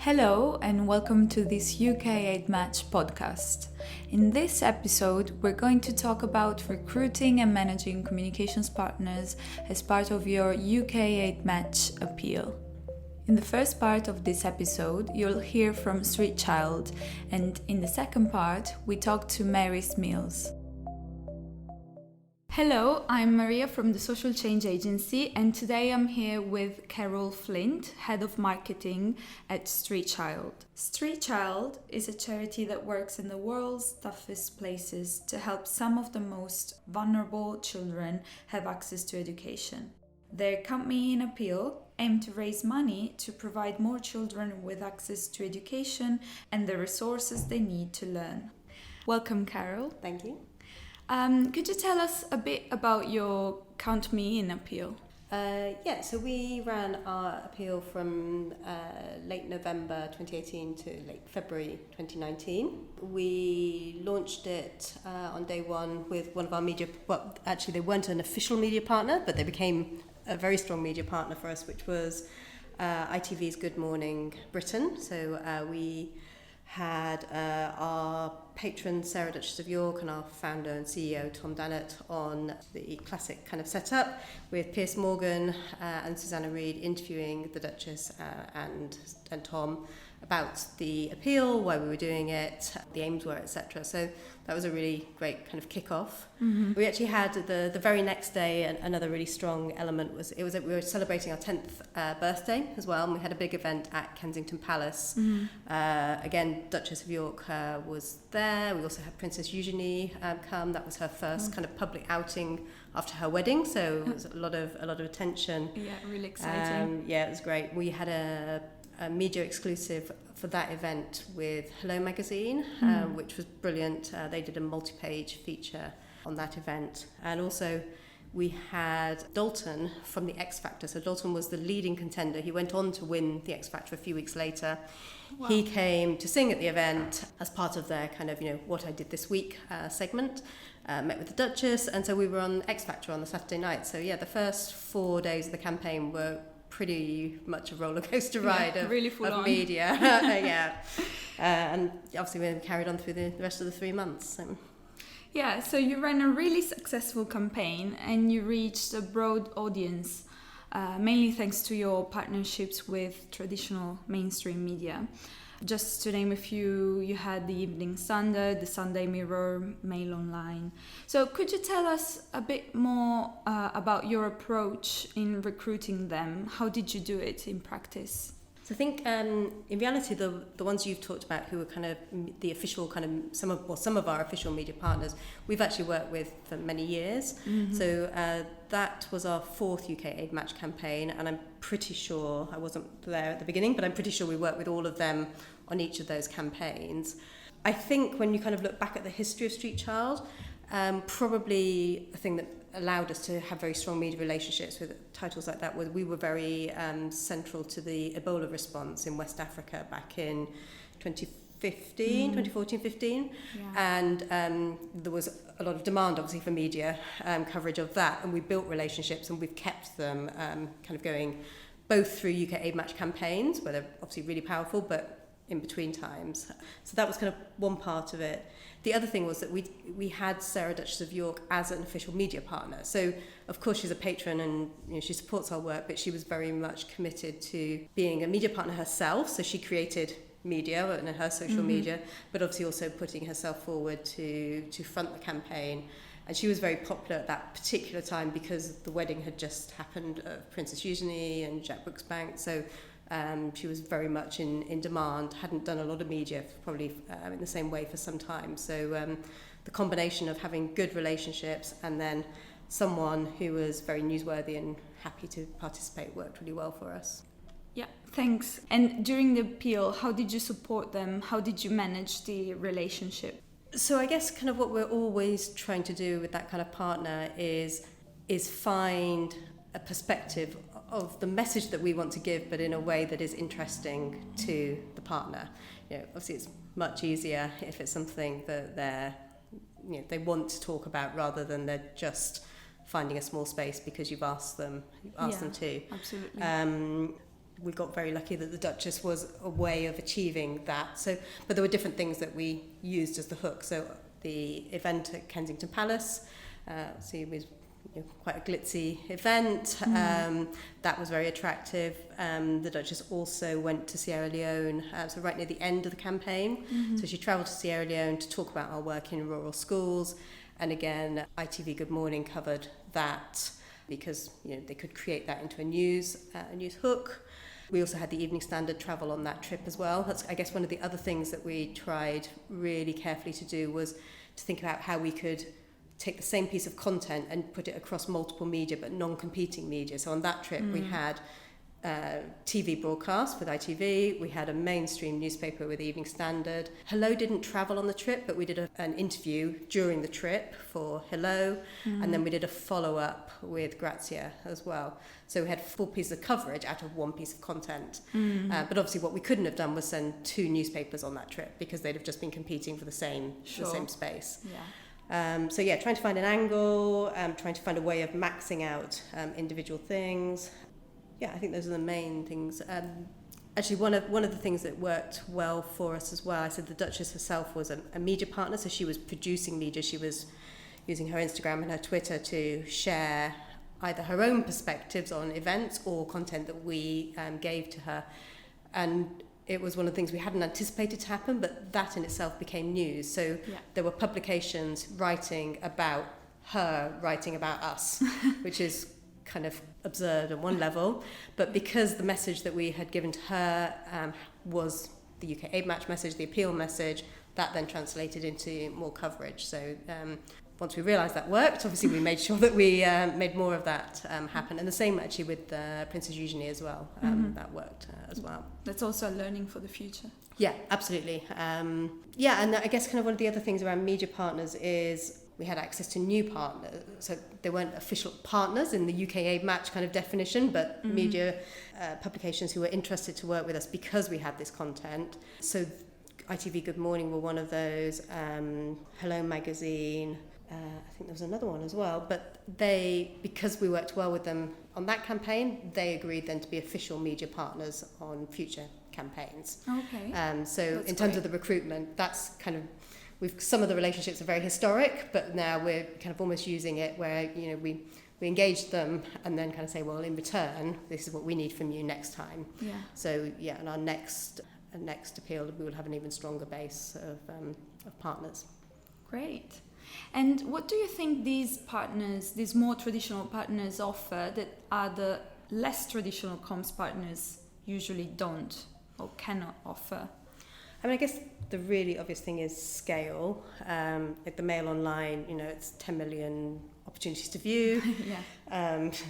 Hello and welcome to this UK 8 Match podcast. In this episode, we're going to talk about recruiting and managing communications partners as part of your UK 8 Match appeal. In the first part of this episode, you'll hear from Street Child, and in the second part, we talk to Mary Mills. Hello, I'm Maria from the Social Change Agency, and today I'm here with Carol Flint, Head of Marketing at Street Child. Street Child is a charity that works in the world's toughest places to help some of the most vulnerable children have access to education. Their campaign appeal aims to raise money to provide more children with access to education and the resources they need to learn. Welcome, Carol. Thank you. Could you tell us a bit about your Count Me In appeal? So we ran our appeal from late November 2018 to late February 2019. We launched it on day one with one of our media, well, actually they weren't an official media partner, but they became a very strong media partner for us, which was ITV's Good Morning Britain. So we had our patron Sarah Duchess of York and our founder and CEO Tom Dannett on the classic kind of setup with Piers Morgan and Susanna Reid interviewing the Duchess and Tom about the appeal, why we were doing it, the aims were, etc. So that was a really great kind of kick-off. Mm-hmm. We actually had the very next day, another really strong element was we were celebrating our 10th birthday as well, and we had a big event at Kensington Palace. Mm-hmm. Again, Duchess of York was there. We also had Princess Eugenie come. That was her first kind of public outing after her wedding, so it was a lot of attention. Yeah, really exciting. It was great. We had a media exclusive for that event with Hello Magazine, which was brilliant. They did a multi-page feature on that event. And also we had Dalton from the X Factor. So Dalton was the leading contender. He went on to win the X Factor a few weeks later. Wow. He came to sing at the event as part of their kind of, what I did this week segment. Met with the Duchess, and so we were on X Factor on the Saturday night. So the first 4 days of the campaign were pretty much a roller coaster ride of media. And obviously we carried on through the rest of the 3 months. So you ran a really successful campaign and you reached a broad audience, mainly thanks to your partnerships with traditional mainstream media. Just to name a few, you had the Evening Standard, the Sunday Mirror, Mail Online. So could you tell us a bit more about your approach in recruiting them? How did you do it in practice? So I think in reality the ones you've talked about who are kind of the official kind of some of our official media partners we've actually worked with for many years. Mm-hmm. So that was our 4th UK 8 Match campaign, and I'm pretty sure, I wasn't there at the beginning, but I'm pretty sure we worked with all of them on each of those campaigns. I think when you kind of look back at the history of Street Child, probably the thing that allowed us to have very strong media relationships with titles like that was we were very central to the Ebola response in West Africa back in 2014-15, and there was a lot of demand obviously for media coverage of that, and we built relationships and we've kept them kind of going both through UK 8 Match campaigns where they're obviously really powerful, but in between times. So that was kind of one part of it. The other thing was that we had Sarah Duchess of York as an official media partner. So of course she's a patron and she supports our work, but she was very much committed to being a media partner herself. So she created media and her social media, but obviously also putting herself forward to front the campaign. And she was very popular at that particular time because the wedding had just happened of Princess Eugenie and Jack Brooksbank. So she was very much in demand, hadn't done a lot of media probably in the same way for some time. So the combination of having good relationships and then someone who was very newsworthy and happy to participate worked really well for us. Yeah, thanks. And during the appeal, how did you support them? How did you manage the relationship? So I guess kind of what we're always trying to do with that kind of partner is find a perspective of the message that we want to give, but in a way that is interesting to the partner. Obviously it's much easier if it's something that they want to talk about rather than they're just finding a small space because you've asked them to. Absolutely. we got very lucky that the Duchess was a way of achieving that. So, but there were different things that we used as the hook. So the event at Kensington Palace, so it was quite a glitzy event. That was very attractive. The Duchess also went to Sierra Leone, so right near the end of the campaign. So she travelled to Sierra Leone to talk about our work in rural schools. And again, ITV Good Morning covered that because they could create that into a news hook. We also had the Evening Standard travel on that trip as well. That's, I guess, one of the other things that we tried really carefully to do was to think about how we could take the same piece of content and put it across multiple media, but non-competing media. So on that trip, we had TV broadcast with ITV. We had a mainstream newspaper with the Evening Standard. Hello didn't travel on the trip, but we did an interview during the trip for Hello, and then we did a follow-up with Grazia as well. So we had 4 pieces of coverage out of 1 piece of content. But obviously what we couldn't have done was send 2 newspapers on that trip because they'd have just been competing for the same space. So trying to find an angle, trying to find a way of maxing out individual things. I think those are the main things. Actually, one of the things that worked well for us as well, I said the Duchess herself was a media partner, so she was producing media. She was using her Instagram and her Twitter to share either her own perspectives on events or content that we gave to her. And it was one of the things we hadn't anticipated to happen, but that in itself became news. So there were publications writing about her, writing about us, which is kind of absurd on one level, but because the message that we had given to her was the UK Aid Match message, the appeal message, that then translated into more coverage. So once we realised that worked, obviously we made sure that we made more of that happen. And the same actually with Princess Eugenie as well. That worked as well. That's also a learning for the future. Yeah, absolutely. And I guess kind of one of the other things around media partners is we had access to new partners. So they weren't official partners in the UK Aid Match kind of definition, but media publications who were interested to work with us because we had this content. So ITV Good Morning were one of those, Hello Magazine, I think there was another one as well, but because we worked well with them on that campaign, they agreed then to be official media partners on future campaigns. Okay. So that's in terms great. of the recruitment, that's kind of, some of the relationships are very historic, but now we're kind of almost using it where, we engage them and then kind of say, well, in return, this is what we need from you next time. Yeah. So, in our next appeal, we will have an even stronger base of partners. Great. And what do you think these partners, these more traditional partners offer that other less traditional comms partners usually don't or cannot offer? I mean, I guess the really obvious thing is scale. Like the Mail Online, it's 10 million opportunities to view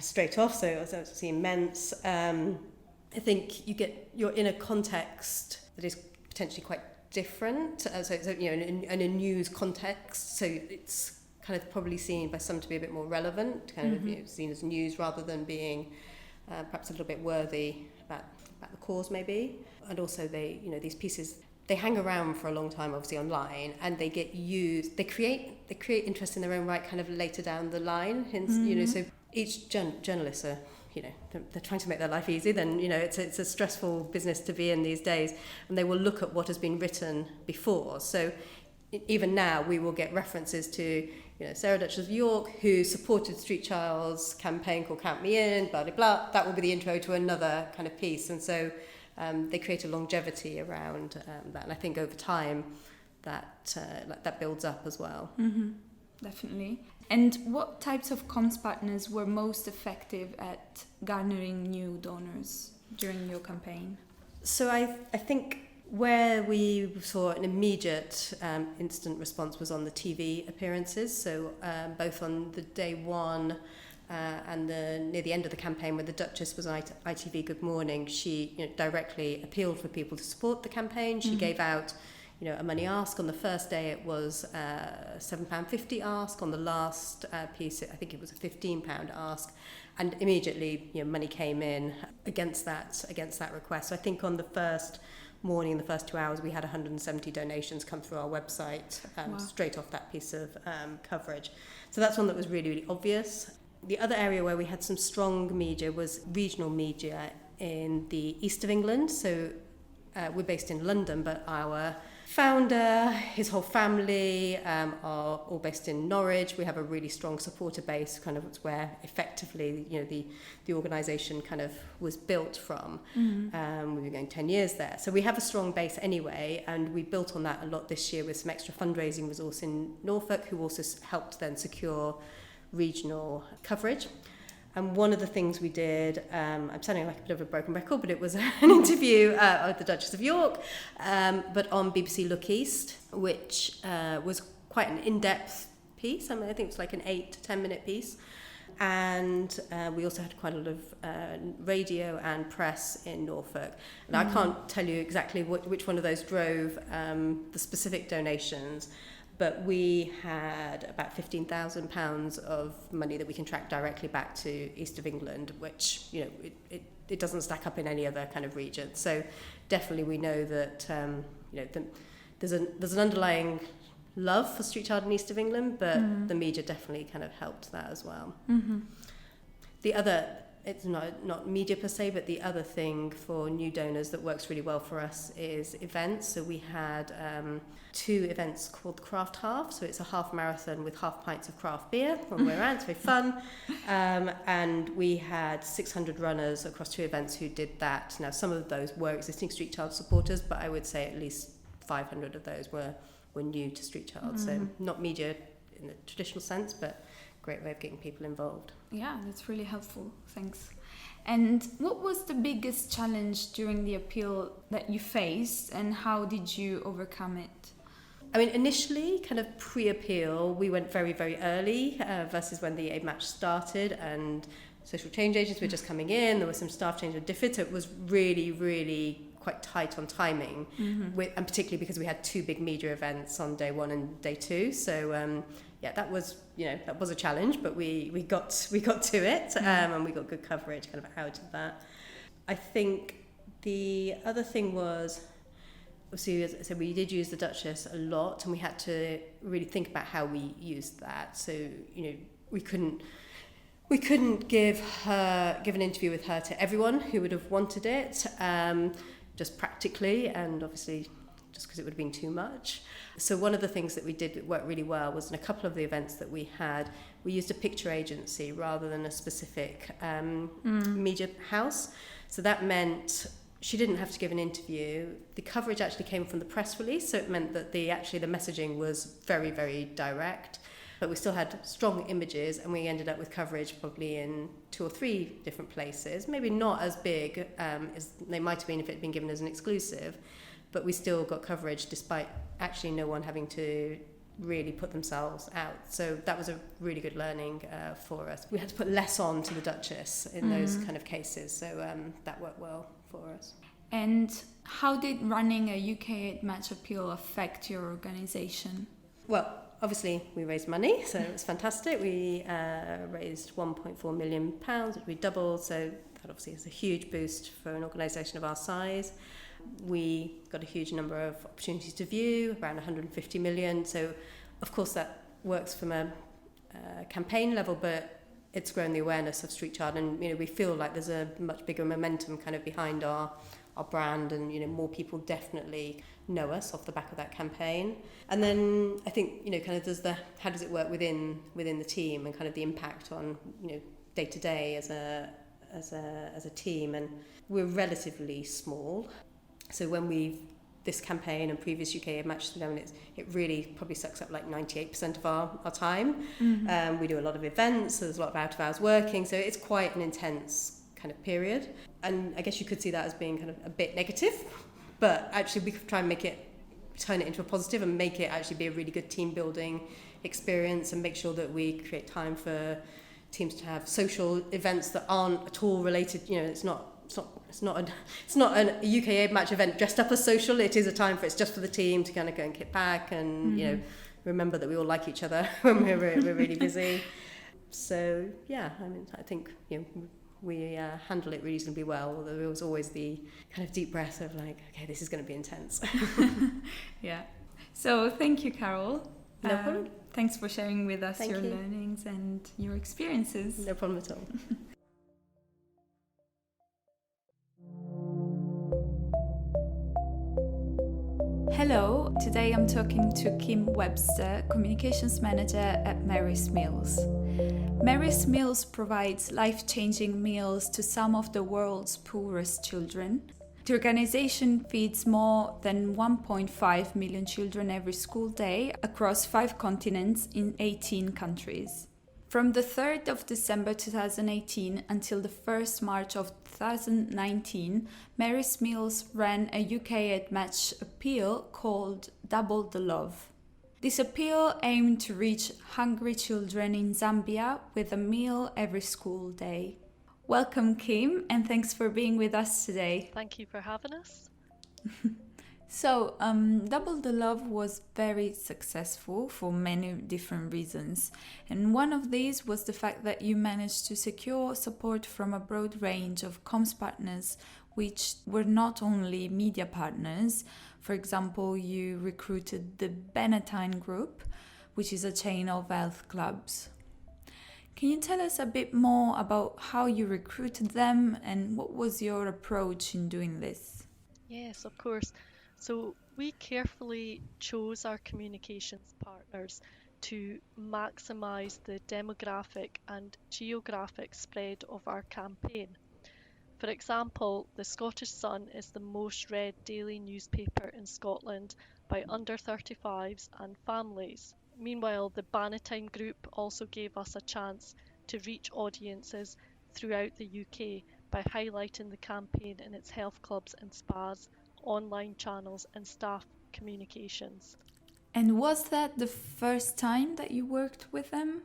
straight off, so it's absolutely immense. I think you're in a context that is potentially quite different, so in a news context, so it's kind of probably seen by some to be a bit more relevant, kind of seen as news rather than being perhaps a little bit worthy about the cause maybe. And also these pieces, they hang around for a long time, obviously online, and they get used. They create interest in their own right, kind of later down the line. So each journalists are, they're trying to make their life easy. Then it's a stressful business to be in these days, and they will look at what has been written before. So even now, we will get references to Sarah Duchess of York, who supported Street Child's campaign called Count Me In, blah blah blah. That will be the intro to another kind of piece, and so. They create a longevity around that, and I think over time that builds up as well. Definitely. And what types of comms partners were most effective at garnering new donors during your campaign? So I think where we saw an immediate instant response was on the TV appearances. So both on the day one. And near the end of the campaign, when the Duchess was on ITV Good Morning, she directly appealed for people to support the campaign. She gave out a money ask. On the first day it was a £7.50 ask. On the last piece, I think it was a £15 ask. And immediately money came in against that request. So I think on the first morning, in the first 2 hours, we had 170 donations come through our website straight off that piece of coverage. So that's one that was really, really obvious. The other area where we had some strong media was regional media in the east of England. So we're based in London, but our founder, his whole family are all based in Norwich. We have a really strong supporter base, kind of where effectively, the organisation kind of was built from. We were going 10 years there. So we have a strong base anyway, and we built on that a lot this year with some extra fundraising resource in Norfolk, who also helped then secure regional coverage. And one of the things we did, I'm sounding like a bit of a broken record, but it was an interview with the Duchess of York, but on BBC Look East, which was quite an in-depth piece. I mean, I think it was like an 8 to 10 minute piece. And we also had quite a lot of radio and press in Norfolk. And I can't tell you exactly which one of those drove the specific donations, but we had about £15,000 of money that we can track directly back to East of England, which, it doesn't stack up in any other kind of region. So definitely we know that, there's an underlying love for Street Child in East of England, but the media definitely kind of helped that as well. The other, it's not media per se, but the other thing for new donors that works really well for us is events. So we had 2 events called Craft Half. So it's a half marathon with half pints of craft beer one way around. It's very fun. And we had 600 runners across 2 events who did that. Now, some of those were existing Street Child supporters, but I would say at least 500 of those were new to Street Child. So not media in the traditional sense, but great way of getting people involved. Yeah, that's really helpful. Thanks. And what was the biggest challenge during the appeal that you faced, and how did you overcome it? I mean, initially, kind of pre-appeal, we went very, very early versus when the Aid Match started, and social change agents were just coming in. There was some staff change with DFID, so it was really, really quite tight on timing, and particularly because we had 2 big media events on day 1 and day 2. So that was a challenge, but we got to it, and we got good coverage kind of out of that. I think the other thing was, obviously, as I said, we did use the Duchess a lot, and we had to really think about how we used that. So we couldn't give an interview with her to everyone who would have wanted it. Just practically, and obviously just because it would have been too much. So one of the things that we did that worked really well was in a couple of the events that we had, we used a picture agency rather than a specific media house. So that meant she didn't have to give an interview. The coverage actually came from the press release, so it meant that the messaging was very, very direct. But we still had strong images, and we ended up with coverage probably in 2 or 3 different places. Maybe not as big as they might have been if it had been given as an exclusive, but we still got coverage despite actually no one having to really put themselves out. So that was a really good learning for us. We had to put less on to the Duchess in those kind of cases, so that worked well for us. And how did running a UK Aid Match appeal affect your organisation? Well, obviously, we raised money, so it was fantastic. We raised £1.4 million, which we doubled, so that obviously is a huge boost for an organisation of our size. We got a huge number of opportunities to view, around 150 million. So, of course, that works from a campaign level, but it's grown the awareness of Street Child, and we feel like there's a much bigger momentum kind of behind our brand, and more people definitely know us off the back of that campaign. And then I think kind of there's how does it work within the team, and kind of the impact on day to day as a team. And we're relatively small, so when this campaign and previous UK Aid Matches, it really probably sucks up like 98% of our time. We do a lot of events, so there's a lot of out of hours working, so it's quite an intense kind of period. And I guess you could see that as being kind of a bit negative, but actually we could try and turn it into a positive and make it actually be a really good team building experience, and make sure that we create time for teams to have social events that aren't at all related. It's not a UK Aid Match event dressed up as social. It is a time it's just for the team to kind of go and kick back and remember that we all like each other when we're really busy. So I think we handle it reasonably well, although there was always the kind of deep breath of like, okay, this is going to be intense. Yeah. So thank you, Carol. No problem. Thanks for sharing with us your learnings and your experiences. No problem at all. Hello, today I'm talking to Kim Webster, Communications Manager at Mary's Meals. Mary's Meals provides life-changing meals to some of the world's poorest children. The organization feeds more than 1.5 million children every school day across 5 continents in 18 countries. From the 3rd of December 2018 until the 1st March of 2019, Mary's Meals ran a UK Ed-Match appeal called Double the Love. This appeal aimed to reach hungry children in Zambia with a meal every school day. Welcome, Kim, and thanks for being with us today. Thank you for having us. So, Double the Love was very successful for many different reasons. And one of these was the fact that you managed to secure support from a broad range of comms partners, which were not only media partners. For example, you recruited the Benetton Group, which is a chain of health clubs. Can you tell us a bit more about how you recruited them and what was your approach in doing this? Yes, of course. So we carefully chose our communications partners to maximise the demographic and geographic spread of our campaign. For example, the Scottish Sun is the most read daily newspaper in Scotland by under 35s and families. Meanwhile, the Bannatyne Group also gave us a chance to reach audiences throughout the UK by highlighting the campaign in its health clubs and spas, online channels, and staff communications. And was that the first time that you worked with them?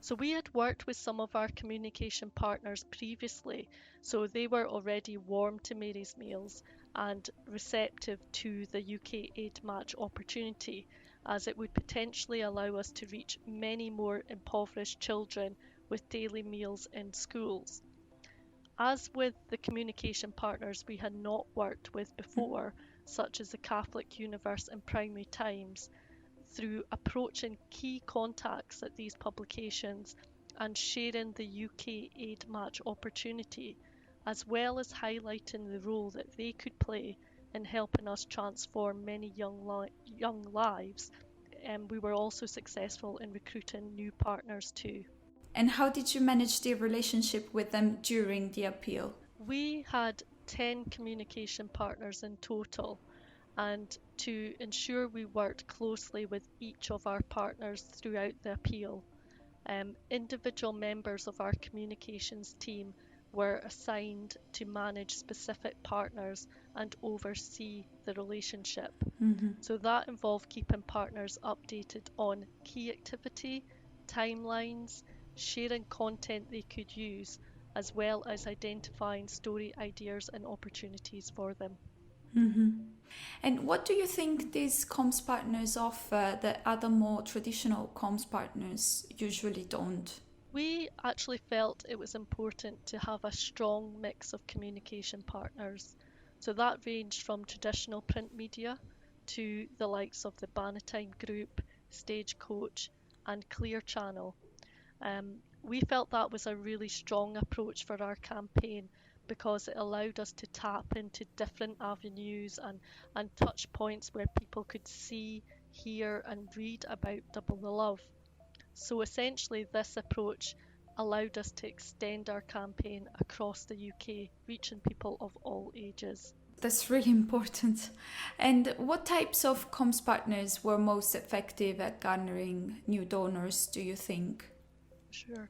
So we had worked with some of our communication partners previously, so they were already warm to Mary's Meals and receptive to the UK Aid Match opportunity, as it would potentially allow us to reach many more impoverished children with daily meals in schools. As with the communication partners we had not worked with before, such as the Catholic Universe and Primary Times, through approaching key contacts at these publications and sharing the UK Aid Match opportunity, as well as highlighting the role that they could play in helping us transform many young lives, we were also successful in recruiting new partners too. And how did you manage the relationship with them during the appeal? We had 10 communication partners in total, and to ensure we worked closely with each of our partners throughout the appeal, individual members of our communications team were assigned to manage specific partners and oversee the relationship. So that involved keeping partners updated on key activity, timelines, sharing content they could use, as well as identifying story ideas and opportunities for them. And what do you think these comms partners offer that other more traditional comms partners usually don't? We actually felt it was important to have a strong mix of communication partners. So that ranged from traditional print media to the likes of the Bannatyne Group, Stagecoach, and Clear Channel. We felt that was a really strong approach for our campaign because it allowed us to tap into different avenues and touch points where people could see, hear, and read about Double the Love. So essentially, this approach allowed us to extend our campaign across the UK, reaching people of all ages. That's really important. And what types of comms partners were most effective at garnering new donors, do you think? Sure.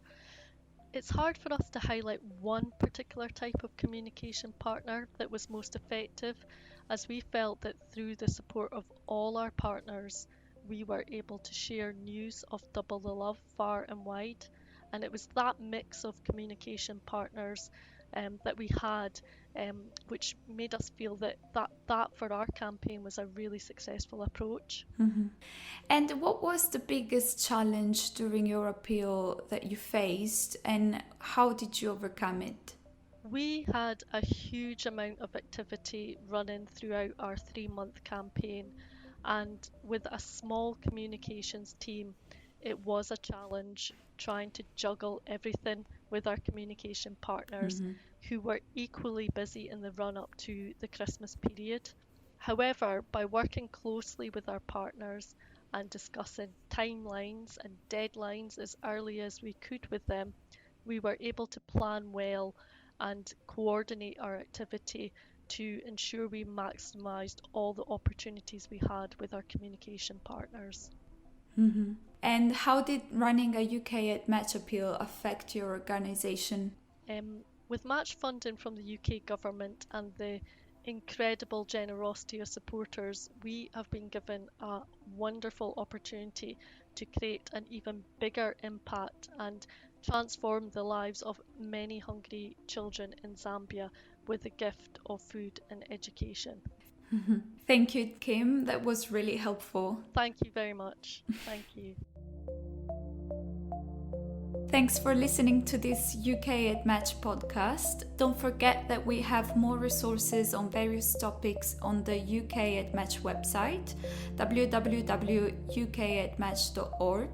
It's hard for us to highlight one particular type of communication partner that was most effective, as we felt that through the support of all our partners, we were able to share news of Double the Love far and wide. And it was that mix of communication partners that we had, which made us feel that for our campaign was a really successful approach. And what was the biggest challenge during your appeal that you faced, and how did you overcome it? We had a huge amount of activity running throughout our 3-month campaign, and with a small communications team, it was a challenge trying to juggle everything with our communication partners who were equally busy in the run up to the Christmas period. However, by working closely with our partners and discussing timelines and deadlines as early as we could with them, we were able to plan well and coordinate our activity to ensure we maximised all the opportunities we had with our communication partners. Mm-hmm. And how did running a UK at Match appeal affect your organisation? With match funding from the UK government and the incredible generosity of supporters, we have been given a wonderful opportunity to create an even bigger impact and transform the lives of many hungry children in Zambia with the gift of food and education. Thank you, Kim. That was really helpful. Thank you very much. Thank you. Thanks for listening to this UK at Match podcast. Don't forget that we have more resources on various topics on the UK at Match website, www.ukatmatch.org.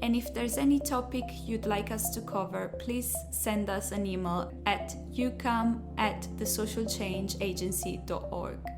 And if there's any topic you'd like us to cover, please send us an email at ucam@thesocialchangeagency.org.